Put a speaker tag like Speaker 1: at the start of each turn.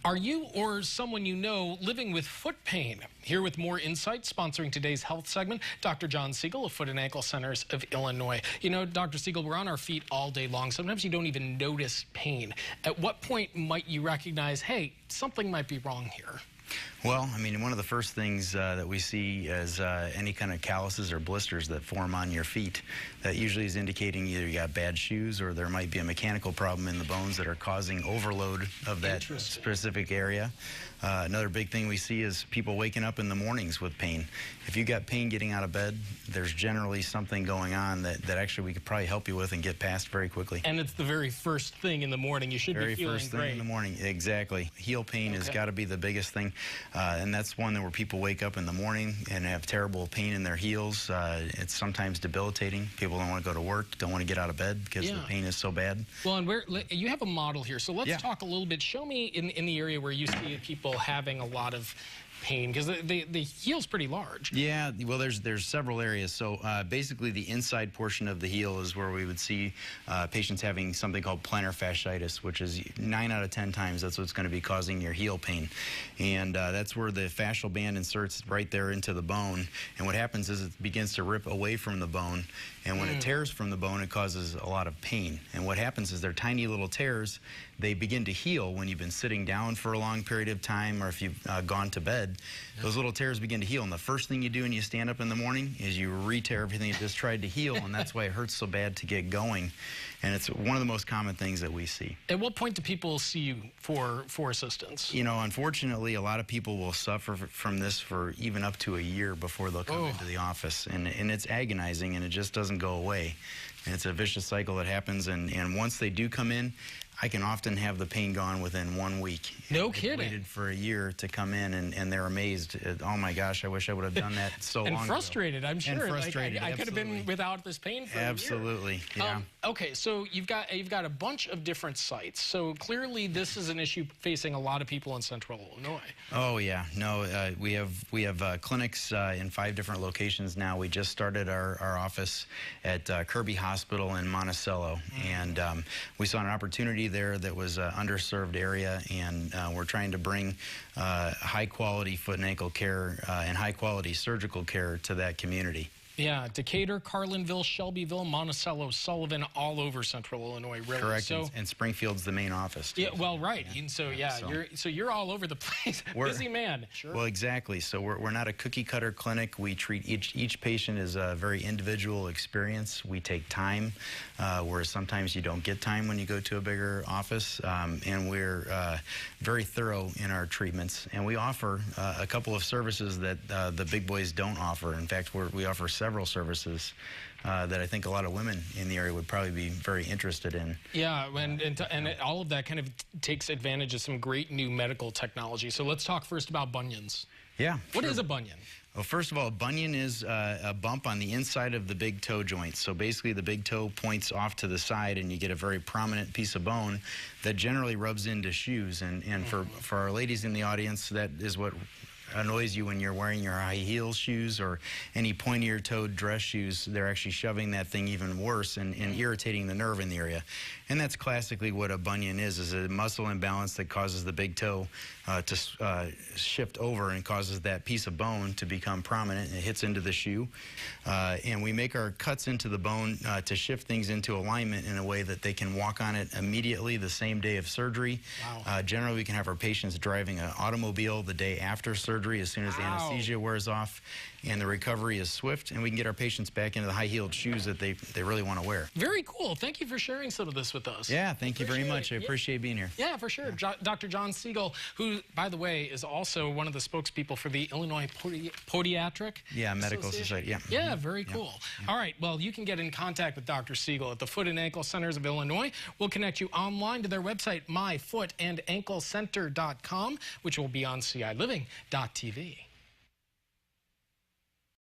Speaker 1: Are you or someone you know living with foot pain? Here with more insight, sponsoring today's health segment, Dr. John Sigle of Foot and Ankle Centers of Illinois. You know, Dr. Sigle, we're on our feet all day long. Sometimes you don't even notice pain. At what point might you recognize, hey, something might be wrong here?
Speaker 2: Well, I mean, one of the first things that we see is any kind of calluses or blisters that form on your feet. That usually is indicating either you got bad shoes or there might be a mechanical problem in the bones that are causing overload of that specific area. Another big thing we see is people waking up in the mornings with pain. If you got pain getting out of bed, there's generally something going on that actually we could probably help you with and get past very quickly.
Speaker 1: And it's the very first thing in the morning. You should be feeling great.
Speaker 2: Very first thing in the morning, exactly. Heel pain has got to be the biggest thing. And that's one where people wake up in the morning and have terrible pain in their heels. It's sometimes debilitating. People don't want to go to work, don't want to get out of bed because the pain is so bad.
Speaker 1: Well, and you have a model here, so let's talk a little bit. Show me in the area where you see people having a lot of pain, because the heel's pretty large. Yeah,
Speaker 2: well, there's several areas. So basically the inside portion of the heel is where we would see patients having something called plantar fasciitis, which is 9 out of 10 times that's what's going to be causing your heel pain. And that's where the fascial band inserts right there into the bone. And what happens is it begins to rip away from the bone. And when it tears from the bone, it causes a lot of pain. And what happens is they're tiny little tears. They begin to heal when you've been sitting down for a long period of time or if you've gone to bed. Those little tears begin to heal. And the first thing you do when you stand up in the morning is you re-tear everything you just tried to heal. And that's why it hurts so bad to get going. And it's one of the most common things that we see.
Speaker 1: At what point do people see you for assistance?
Speaker 2: You know, unfortunately, a lot of people will suffer from this for even up to a year before they'll come into the office. And it's agonizing, and it just doesn't go away. And it's a vicious cycle that happens. And once they do come in, I can often have the pain gone within 1 week.
Speaker 1: No kidding.
Speaker 2: Waited for a year to come in, and they're amazed. Oh my gosh, I wish I would have done that so long ago.
Speaker 1: And frustrated, I'm sure.
Speaker 2: And frustrated,
Speaker 1: I could have been without this pain for a year.
Speaker 2: Absolutely, yeah.
Speaker 1: Okay, so you've got a bunch of different sites. So clearly, this is an issue facing a lot of people in Central Illinois. Oh
Speaker 2: yeah, no, we have clinics in 5 different locations now. We just started our office at Kirby Hospital in Monticello, and we saw an opportunity there that was an underserved area, and we're trying to bring high-quality foot and ankle care and high-quality surgical care to that community.
Speaker 1: Yeah, Decatur, Carlinville, Shelbyville, Monticello, Sullivan, all over Central Illinois, really.
Speaker 2: Correct, and Springfield's the main office, too.
Speaker 1: Yeah, well, right. And so, you're all over the place. Busy man. Sure.
Speaker 2: Well, exactly. So we're not a cookie-cutter clinic. We treat each patient as a very individual experience. We take time, whereas sometimes you don't get time when you go to a bigger office. And we're very thorough in our treatments. And we offer a couple of services that the big boys don't offer. In fact, we offer several services that I think a lot of women in the area would probably be very interested in.
Speaker 1: Yeah, and all of that kind of takes advantage of some great new medical technology. So let's talk first about bunions.
Speaker 2: Yeah.
Speaker 1: What is a bunion?
Speaker 2: Well, first of all, a bunion is a bump on the inside of the big toe joint. So basically the big toe points off to the side and you get a very prominent piece of bone that generally rubs into shoes. And for our ladies in the audience, that is what annoys you when you're wearing your high heel shoes or any pointier-toed dress shoes. They're actually shoving that thing even worse and irritating the nerve in the area. And that's classically what a bunion is a muscle imbalance that causes the big toe to shift over and causes that piece of bone to become prominent. It hits into the shoe. And we make our cuts into the bone to shift things into alignment in a way that they can walk on it immediately the same day of surgery. Wow. Generally, we can have our patients driving an automobile the day after surgery as soon as the anesthesia wears off, and the recovery is swift, and we can get our patients back into the high-heeled shoes that they really want to wear.
Speaker 1: Very cool. Thank you for sharing some of this with us.
Speaker 2: Yeah, thank you very much. I appreciate being here.
Speaker 1: Yeah, for sure. Dr. John Sigle, who, by the way, is also one of the spokespeople for the Illinois Podiatric
Speaker 2: Medical Society.
Speaker 1: Yeah, very cool. Yeah. All right, well, you can get in contact with Dr. Sigle at the Foot and Ankle Centers of Illinois. We'll connect you online to their website, myfootandanklecenter.com, which will be on CILiving.tv.